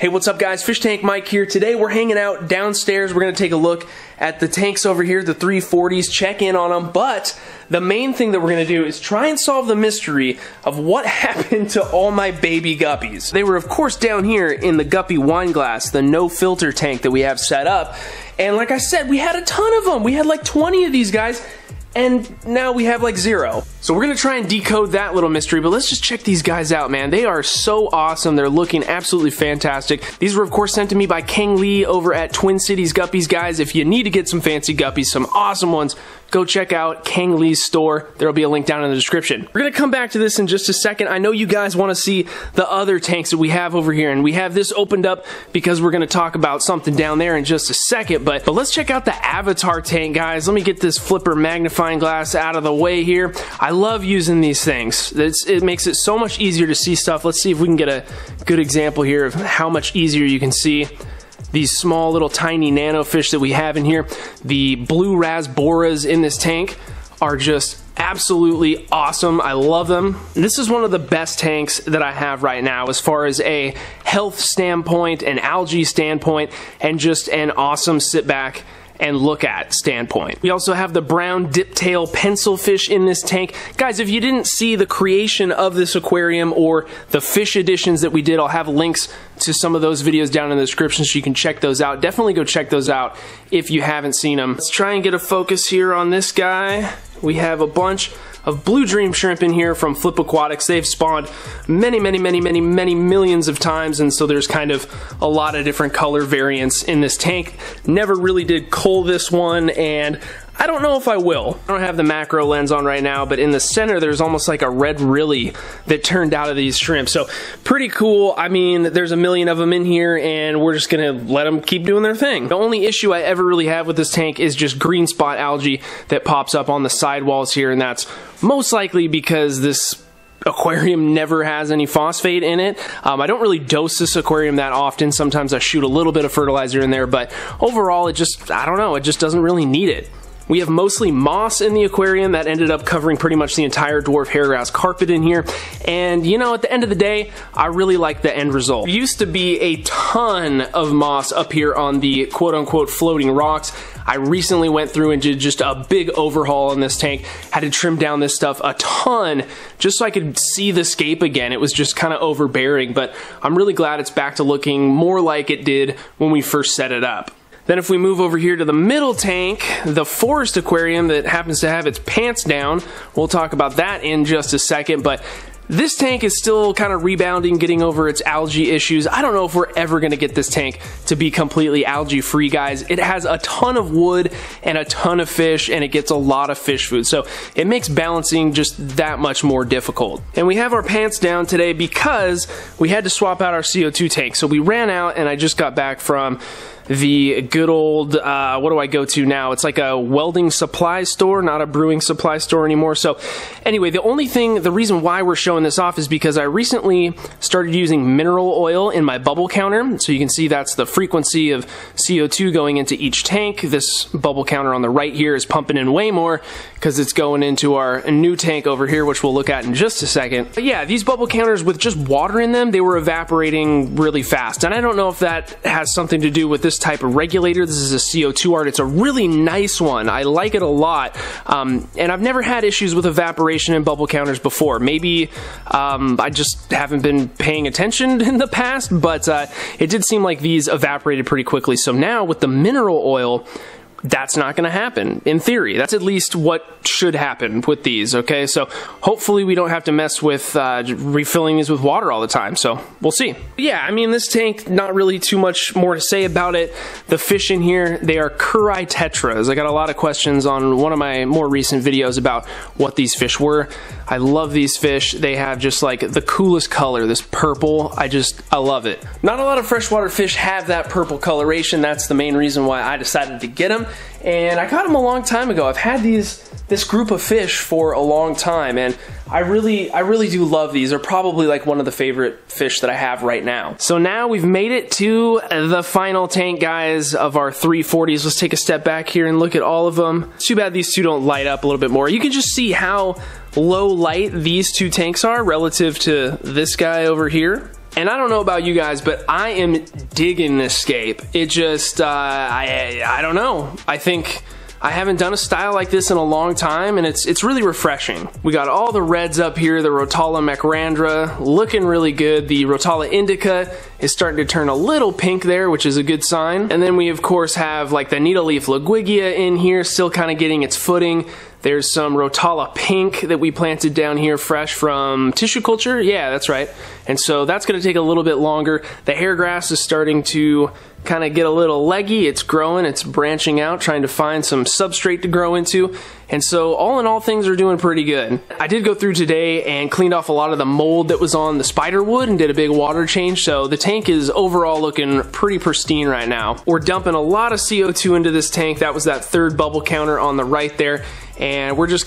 Hey, what's up guys? Fish Tank Mike here. Today we're hanging out downstairs. We're going to take a look at the tanks over here, the 340s, check in on them, but the main thing that we're going to do is try and solve the mystery of what happened to all my baby guppies. They were of course down here in the guppy wine glass, the no filter tank that we have set up, and like I said, we had a ton of them. We had like 20 of these guys, and now we have like 0. So we're gonna try and decode that little mystery, but let's just check these guys out, man. They are so awesome. They're looking absolutely fantastic. These were of course sent to me by Kang Lee over at Twin Cities Guppies, guys. If you need to get some fancy guppies, some awesome ones, go check out Kang Lee's store. There'll be a link down in the description. We're gonna come back to this in just a second. I know you guys wanna see the other tanks that we have over here, and we have this opened up because we're gonna talk about something down there in just a second, but let's check out the Avatar tank, guys. Let me get this flipper magnifying glass out of the way here. I love using these things. It makes it so much easier to see stuff. Let's see if we can get a good example here of how much easier you can see these small little tiny nano fish that we have in here. The blue rasboras in this tank are just absolutely awesome. I love them. This is one of the best tanks that I have right now as far as a health standpoint, an algae standpoint, and just an awesome sit back and look at standpoint. We also have the brown diptail pencilfish in this tank. Guys, if you didn't see the creation of this aquarium or the fish editions that we did, I'll have links to some of those videos down in the description so you can check those out. Definitely go check those out if you haven't seen them. Let's try and get a focus here on this guy. We have a bunch of blue dream shrimp in here from Flip Aquatics. They've spawned many millions of times, and so there's kind of a lot of different color variants in this tank. Never really did cull this one, and I don't know if I will. I don't have the macro lens on right now, but in the center there's almost like a red rilly that turned out of these shrimp. So pretty cool. I mean, there's a million of them in here, and we're just gonna let them keep doing their thing. The only issue I ever really have with this tank is just green spot algae that pops up on the sidewalls here, and that's most likely because this aquarium never has any phosphate in it. I don't really dose this aquarium that often. Sometimes I shoot a little bit of fertilizer in there, but overall it just, I don't know, it just doesn't really need it. We have mostly moss in the aquarium that ended up covering pretty much the entire dwarf hairgrass carpet in here. And you know, at the end of the day, I really like the end result. There used to be a ton of moss up here on the quote-unquote floating rocks. I recently went through and did just a big overhaul on this tank. Had to trim down this stuff a ton just so I could see the scape again. It was just kind of overbearing, but I'm really glad it's back to looking more like it did when we first set it up. Then if we move over here to the middle tank, the forest aquarium that happens to have its pants down, we'll talk about that in just a second, but this tank is still kind of rebounding, getting over its algae issues. I don't know if we're ever going to get this tank to be completely algae free, guys. It has a ton of wood and a ton of fish, and it gets a lot of fish food, so it makes balancing just that much more difficult. And we have our pants down today because we had to swap out our CO2 tank. So we ran out, and I just got back from the good old, what do I go to now? It's like a welding supply store, not a brewing supply store anymore. So anyway, the reason why we're showing this off is because I recently started using mineral oil in my bubble counter. So you can see that's the frequency of CO2 going into each tank. This bubble counter on the right here is pumping in way more because it's going into our new tank over here, which we'll look at in just a second. But yeah, these bubble counters with just water in them, they were evaporating really fast. And I don't know if that has something to do with this type of regulator. This is a CO2 art. It's a really nice one. I like it a lot. And I've never had issues with evaporation in bubble counters before. Maybe I just haven't been paying attention in the past, but it did seem like these evaporated pretty quickly. So now with the mineral oil, that's not going to happen, in theory. That's at least what should happen with these, okay? So hopefully we don't have to mess with refilling these with water all the time, so we'll see. Yeah, I mean, this tank, not really too much more to say about it. The fish in here, they are Curry Tetras. I got a lot of questions on one of my more recent videos about what these fish were. I love these fish. They have just like the coolest color, this purple. I love it. Not a lot of freshwater fish have that purple coloration. That's the main reason why I decided to get them. And I got them a long time ago. I've had this group of fish for a long time, and I really do love these. They're probably like one of the favorite fish that I have right now. So now we've made it to the final tank, guys, of our 340s. Let's take a step back here and look at all of them. It's too bad these two don't light up a little bit more. You can just see how low light these two tanks are relative to this guy over here. And I don't know about you guys, but I am digging this scape. It just, I don't know. I think I haven't done a style like this in a long time, and it's really refreshing. We got all the reds up here, the Rotala macrandra looking really good. The Rotala indica is starting to turn a little pink there, which is a good sign. And then we of course have like the needle leaf Laguigia in here, still kind of getting its footing. There's some Rotala pink that we planted down here fresh from tissue culture. Yeah, that's right. And so that's going to take a little bit longer. The hair grass is starting to kind of get a little leggy. It's growing, it's branching out, trying to find some substrate to grow into. And so all in all, things are doing pretty good. I did go through today and cleaned off a lot of the mold that was on the spider wood and did a big water change. So the tank is overall looking pretty pristine right now. We're dumping a lot of CO2 into this tank. That was that third bubble counter on the right there. And we're just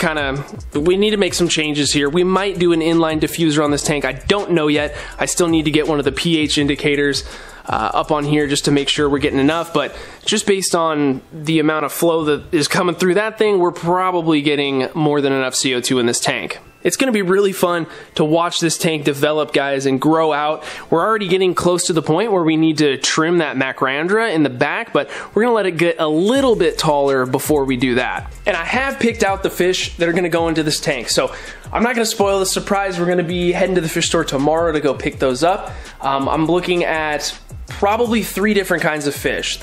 we need to make some changes here. We might do an inline diffuser on this tank. I don't know yet. I still need to get one of the pH indicators up on here just to make sure we're getting enough, but just based on the amount of flow that is coming through that thing, we're probably getting more than enough CO2 in this tank. It's going to be really fun to watch this tank develop, guys, and grow out. We're already getting close to the point where we need to trim that macrandra in the back, but we're going to let it get a little bit taller before we do that. And I have picked out the fish that are going to go into this tank, so I'm not going to spoil the surprise. We're going to be heading to the fish store tomorrow to go pick those up. I'm looking at probably 3 different kinds of fish.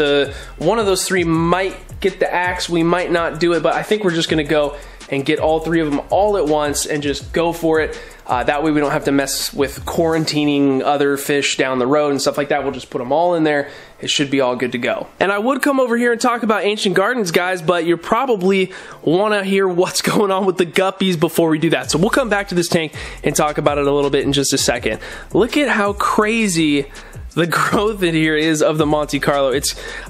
One of those 3 might get the axe, we might not do it, but I think we're just going to go and get all 3 of them all at once and just go for it. That way we don't have to mess with quarantining other fish down the road and stuff like that. We'll just put them all in there. It should be all good to go. And I would come over here and talk about Ancient Gardens, guys, but you probably want to hear what's going on with the guppies before we do that. So we'll come back to this tank and talk about it a little bit in just a second. Look at how crazy the growth in here is of the Monte Carlo.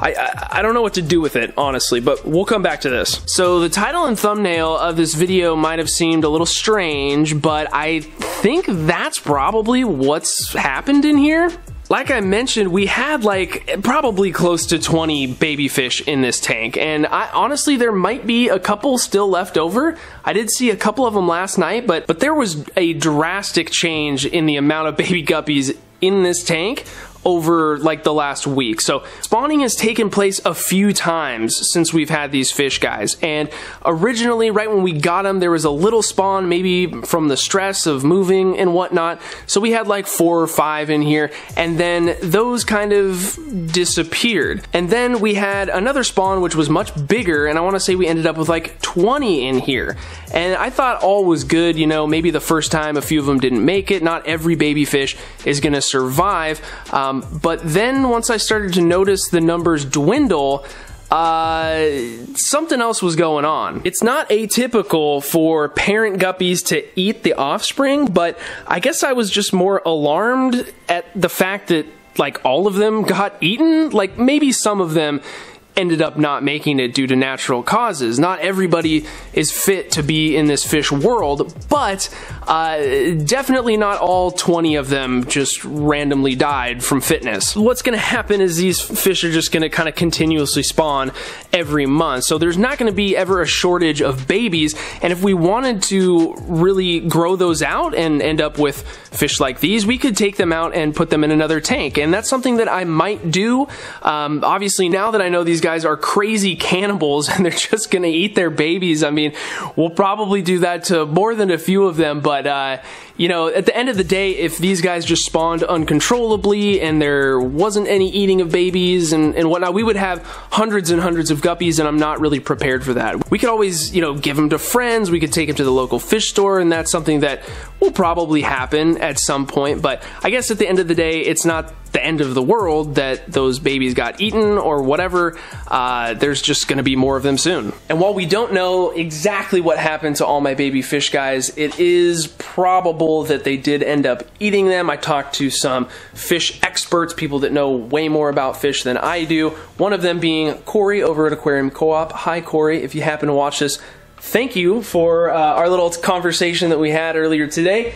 I don't know what to do with it, honestly, but we'll come back to this. So the title and thumbnail of this video might have seemed a little strange, but I think that's probably what's happened in here. Like I mentioned, we had like probably close to 20 baby fish in this tank, and honestly there might be a couple still left over. I did see a couple of them last night, but there was a drastic change in the amount of baby guppies in this tank over like the last week. So spawning has taken place a few times since we've had these fish, guys, and originally right when we got them there was a little spawn, maybe from the stress of moving and whatnot, so we had like 4 or 5 in here, and then those kind of disappeared. And then we had another spawn which was much bigger, and I want to say we ended up with like 20 in here, and I thought all was good. You know, maybe the first time a few of them didn't make it. Not every baby fish is gonna survive. But then once I started to notice the numbers dwindle, something else was going on. It's not atypical for parent guppies to eat the offspring, but I guess I was just more alarmed at the fact that like all of them got eaten. Like maybe some of them ended up not making it due to natural causes. Not everybody is fit to be in this fish world, but definitely not all 20 of them just randomly died from fitness. What's going to happen is these fish are just going to kind of continuously spawn every month, so there's not going to be ever a shortage of babies, and if we wanted to really grow those out and end up with fish like these, we could take them out and put them in another tank, and that's something that I might do. Obviously, now that I know these guys are crazy cannibals and they're just gonna eat their babies, I mean, we'll probably do that to more than a few of them, but you know, at the end of the day, if these guys just spawned uncontrollably and there wasn't any eating of babies and whatnot, we would have hundreds and hundreds of guppies, and I'm not really prepared for that. We could always, you know, give them to friends, we could take them to the local fish store, and that's something that will probably happen at some point, but I guess at the end of the day, it's not the end of the world that those babies got eaten or whatever. There's just gonna be more of them soon. And while we don't know exactly what happened to all my baby fish, guys, it is probable that they did end up eating them. I talked to some fish experts, people that know way more about fish than I do, one of them being Corey over at Aquarium Co-op. Hi Corey, if you happen to watch this, thank you for our little conversation that we had earlier today.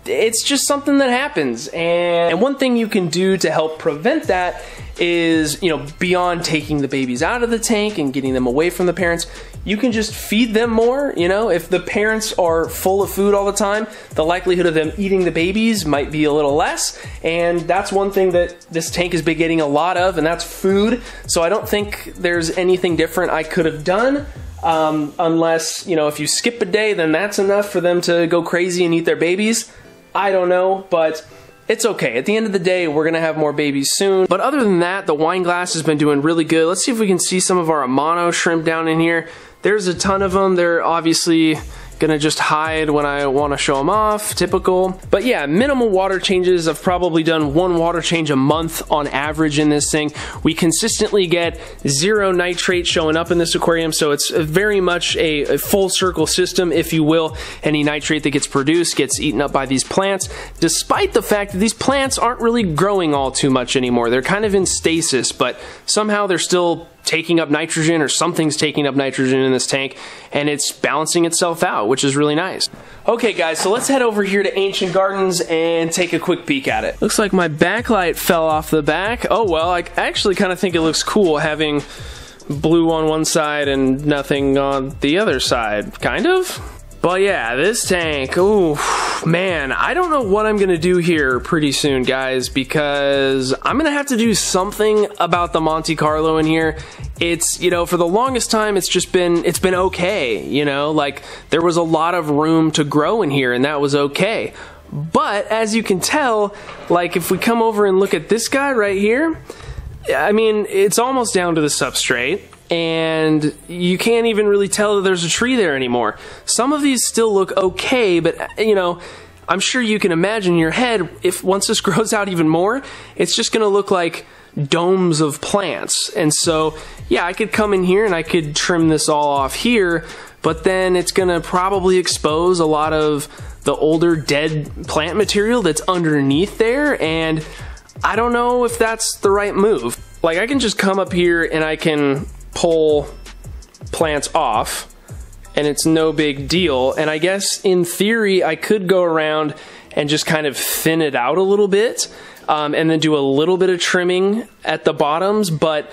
it's just something that happens. And one thing you can do to help prevent that is, you know, beyond taking the babies out of the tank and getting them away from the parents, you can just feed them more. You know, if the parents are full of food all the time, the likelihood of them eating the babies might be a little less. And that's one thing that this tank has been getting a lot of, and that's food. So I don't think there's anything different I could have done. Unless, you know, if you skip a day, then that's enough for them to go crazy and eat their babies. I don't know, but it's okay. At the end of the day, we're gonna have more babies soon. But other than that, the wine glass has been doing really good. Let's see if we can see some of our Amano shrimp down in here. There's a ton of them. They're obviously gonna just hide when I want to show them off, typical. But yeah, minimal water changes. I've probably done 1 water change a month on average in this thing. We consistently get 0 nitrate showing up in this aquarium, so it's very much a full circle system, if you will. Any nitrate that gets produced gets eaten up by these plants, despite the fact that these plants aren't really growing all too much anymore. They're kind of in stasis, but somehow they're still taking up nitrogen, or something's taking up nitrogen in this tank, and it's balancing itself out, which is really nice. Okay guys, so let's head over here to Ancient Gardens and take a quick peek at it. Looks like my backlight fell off the back. Oh well, I actually kind of think it looks cool having blue on one side and nothing on the other side, kind of. But yeah, this tank, ooh, man, I don't know what I'm gonna do here pretty soon, guys, because I'm gonna have to do something about the Monte Carlo in here. It's, you know, for the longest time, it's been okay, you know, like there was a lot of room to grow in here, and that was okay. But as you can tell, like if we come over and look at this guy right here, I mean, it's almost down to the substrate, and you can't even really tell that there's a tree there anymore. Some of these still look okay, but you know, I'm sure you can imagine in your head, if once this grows out even more, it's just gonna look like domes of plants. And so yeah, I could come in here and I could trim this all off here, but then it's gonna probably expose a lot of the older dead plant material that's underneath there, and I don't know if that's the right move. Like, I can just come up here and I can pull plants off, and it's no big deal. And I guess in theory I could go around and just kind of thin it out a little bit, and then do a little bit of trimming at the bottoms, but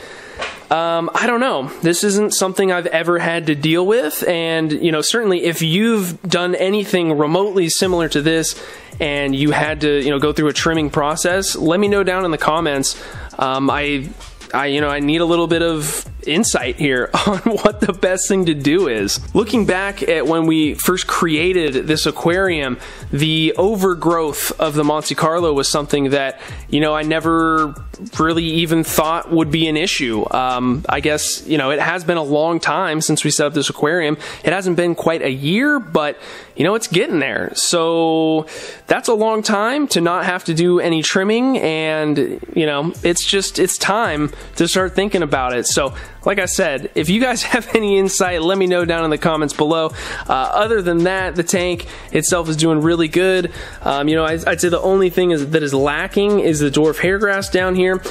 I don't know. This isn't something I've ever had to deal with, and you know, certainly if you've done anything remotely similar to this and you had to, you know, go through a trimming process, let me know down in the comments. I need a little bit of insight here on what the best thing to do is. Looking back at when we first created this aquarium, the overgrowth of the Monte Carlo was something that, you know, I never really even thought would be an issue. I guess, you know, it has been a long time since we set up this aquarium. It hasn't been quite a year, but you know, it's getting there. So that's a long time to not have to do any trimming, and you know, it's time to start thinking about it. So like I said, if you guys have any insight, let me know down in the comments below. Other than that, the tank itself is doing really good. You know, I'd say the only thing that is lacking is the dwarf hairgrass down here.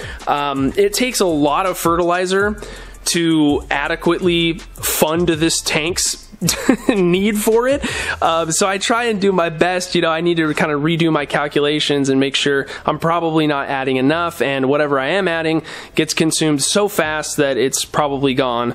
It takes a lot of fertilizer to adequately fund this tank's need for it, so I try and do my best. You know, I need to kind of redo my calculations and make sure I'm probably not adding enough, and whatever I am adding gets consumed so fast that it's probably gone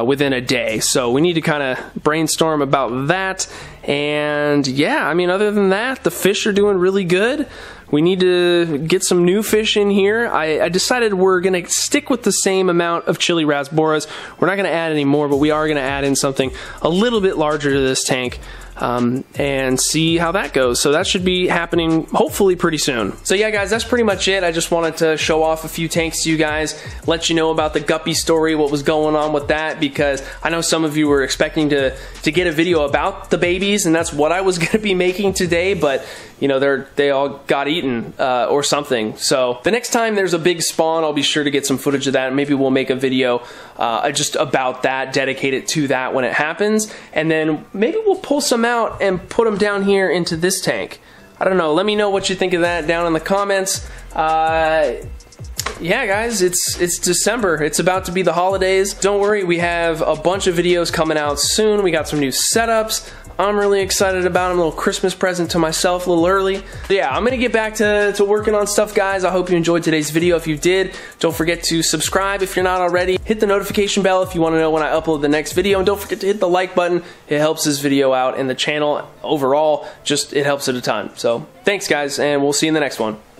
within a day. So we need to kind of brainstorm about that. And yeah, I mean, other than that, the fish are doing really good. We need to get some new fish in here. I decided we're going to stick with the same amount of chili rasboras. We're not going to add any more, but we are going to add in something a little bit larger to this tank, and see how that goes. So that should be happening hopefully pretty soon. So yeah guys, that's pretty much it. I just wanted to show off a few tanks to you guys, let you know about the guppy story, what was going on with that, because I know some of you were expecting to get a video about the babies, and that's what I was going to be making today, but you know, they all got eaten or something. So the next time there's a big spawn, I'll be sure to get some footage of that, and maybe we'll make a video just about that, dedicated to that when it happens, and then maybe we'll pull some out and put them down here into this tank. I don't know. Let me know what you think of that down in the comments. Yeah guys, it's December. It's about to be the holidays. Don't worry, we have a bunch of videos coming out soon. We got some new setups. I'm really excited about them. A little Christmas present to myself a little early. But yeah, I'm gonna get back to working on stuff, guys. I hope you enjoyed today's video. If you did, don't forget to subscribe if you're not already. Hit the notification bell if you want to know when I upload the next video, and don't forget to hit the like button. It helps this video out and the channel overall. Just, it helps it a ton. So thanks, guys, and we'll see you in the next one.